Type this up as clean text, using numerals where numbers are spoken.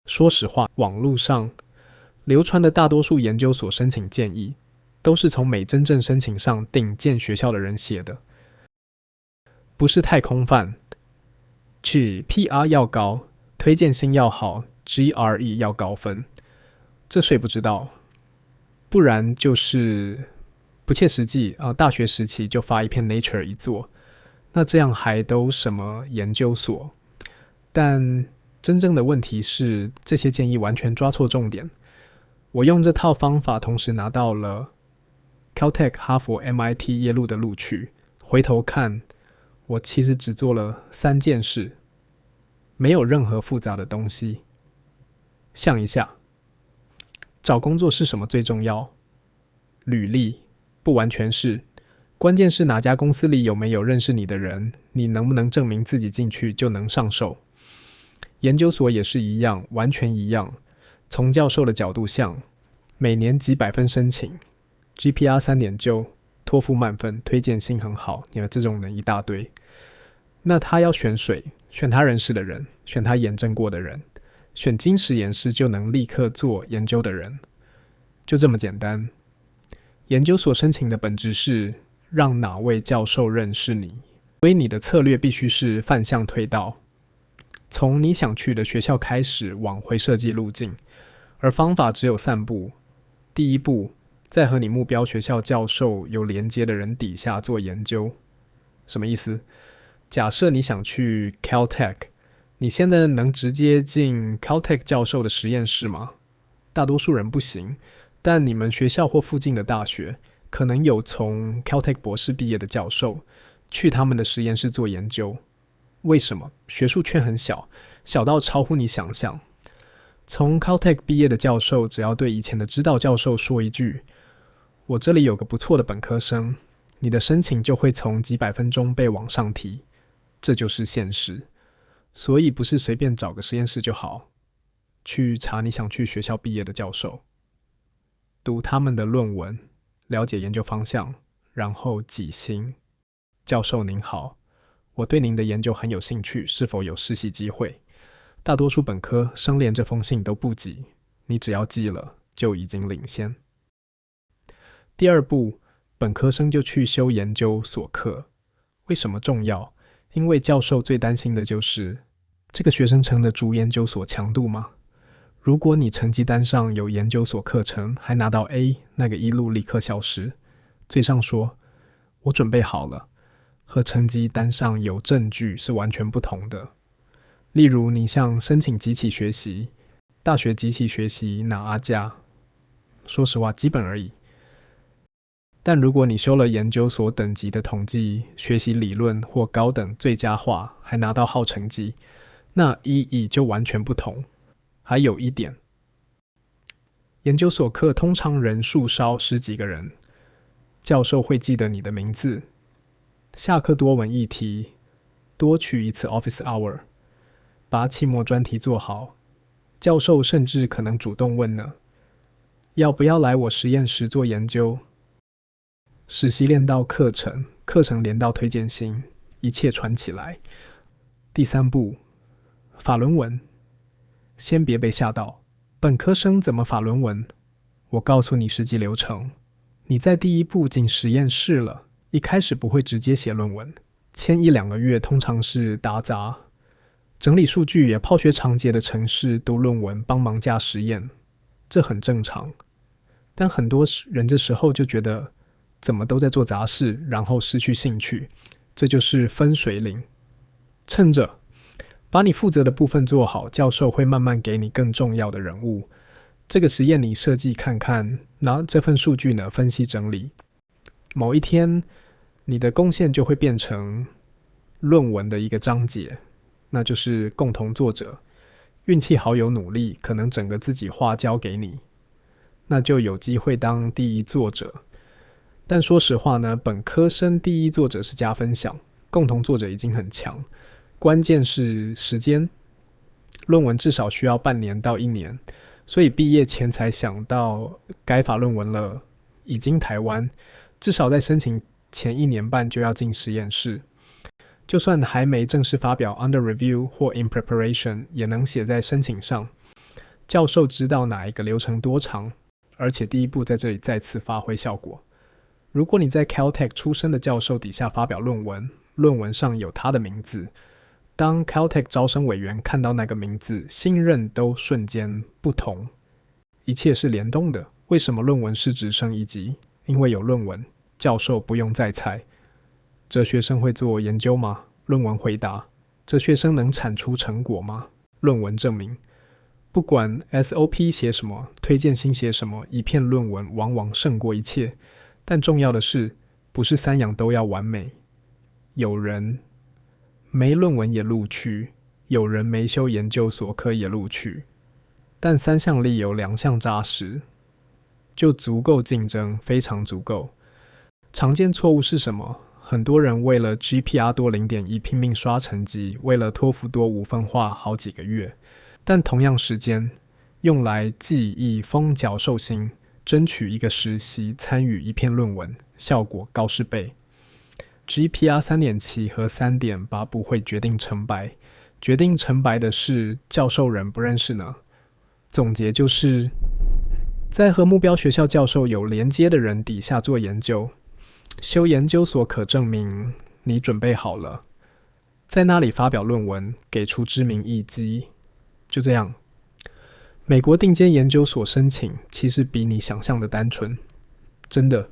说实话，网络上流传的大多数研究所申请建议，都是从没真正申请上顶尖学校的人写的，不是太空泛。只 PR 要高，推荐信要好， GRE 要高分，这谁不知道？不然就是不切实际啊！大学时期就发一篇 Nature 一做，那这样还都什么研究所？但真正的问题是，这些建议完全抓错重点。我用这套方法，同时拿到了 Caltech、哈佛、MIT、耶鲁的录取。回头看，我其实只做了3件事，没有任何复杂的东西。想一下，找工作是什么最重要？履历不完全是，关键是哪家公司里有没有认识你的人，你能不能证明自己进去就能上手。研究所也是一样，完全一样。从教授的角度想，每年几百分申请 GPA 3.9，托福满分，推荐信很好，你们这种人一大堆。那他要选谁？选他认识的人，选他验证过的人，选经实验室就能立刻做研究的人，就这么简单。研究所申请的本质是让哪位教授认识你，所以你的策略必须是反向推导，从你想去的学校开始往回设计路径，而方法只有3步。第一步，在和你目标学校教授有连接的人底下做研究。什么意思？假设你想去 Caltech， 你现在能直接进 Caltech 教授的实验室吗？大多数人不行，但你们学校或附近的大学可能有从 Caltech 博士毕业的教授去他们的实验室做研究。为什么？学术圈很小，小到超乎你想象。从 Caltech 毕业的教授只要对以前的指导教授说一句，我这里有个不错的本科生，你的申请就会从几百分钟被往上提。这就是现实。所以不是随便找个实验室就好，去查你想去学校毕业的教授，读他们的论文，了解研究方向，然后几星。教授您好，我对您的研究很有兴趣，是否有实习机会？大多数本科生连这封信都不急，你只要寄了就已经领先。第二步，本科生就去修研究所课。为什么重要？因为教授最担心的就是这个学生成的主研究所强度吗？如果你成绩单上有研究所课程还拿到 A， 那个一路立刻消失。最上说我准备好了，和成绩单上有证据是完全不同的。例如你像申请集体学习，大学集体学习拿阿加，说实话基本而已。但如果你修了研究所等级的统计学习理论或高等最佳化，还拿到好成绩，那意义就完全不同。还有一点，研究所课通常人数少10几个人，教授会记得你的名字，下课多闻一题，多取一次 office hour， 把期末专题做好。教授甚至可能主动问呢，要不要来我实验室做研究？实习连到课程，课程连到推荐信，一切传起来。第3步，法论文。先别被吓到，本科生怎么法论文？我告诉你实际流程。你在第1步进实验室了，一开始不会直接写论文，前1-2个月通常是打杂，整理数据也泡学长节的程式读论文，帮忙架实验，这很正常。但很多人这时候就觉得怎么都在做杂事，然后失去兴趣，这就是分水岭。趁着把你负责的部分做好，教授会慢慢给你更重要的人物。这个实验你设计看看，拿这份数据呢分析整理。某一天，你的贡献就会变成论文的一个章节，那就是共同作者。运气好有努力，可能整个自己画交给你，那就有机会当第1作者。但说实话呢，本科生第1作者是加分项，共同作者已经很强。关键是时间，论文至少需要半年到1年，所以毕业前才想到该发论文了，已经台湾，至少在申请前1年半就要进实验室。就算还没正式发表 under review 或 in preparation， 也能写在申请上。教授知道哪一个流程多长，而且第一步在这里再次发挥效果。如果你在 Caltech 出身的教授底下发表论文，论文上有他的名字，当 Caltech 招生委员看到那个名字，信任都瞬间不同，一切是联动的。为什么论文是只升一级？因为有论文，教授不用再猜。哲学生会做研究吗？论文回答。哲学生能产出成果吗？论文证明。不管 SOP 写什么，推荐信写什么，一篇论文往往胜过一切。但重要的是，不是三样都要完美。有人没论文也录取，有人没修研究所可也录取，但三项里有2项扎实，就足够竞争，非常足够。常见错误是什么？很多人为了 GPA 多 0.1 拼命刷成绩，为了托福多5分花好几个月，但同样时间用来记忆封缴授薪，争取一个实习，参与一篇论文，效果高10倍。GPA 3.7 和3.8不会决定成败，决定成败的是教授人不认识呢。总结就是，在和目标学校教授有连接的人底下做研究，修研究所可证明你准备好了，在那里发表论文，给出知名业绩，就这样。美国顶尖研究所申请其实比你想象的单纯，真的。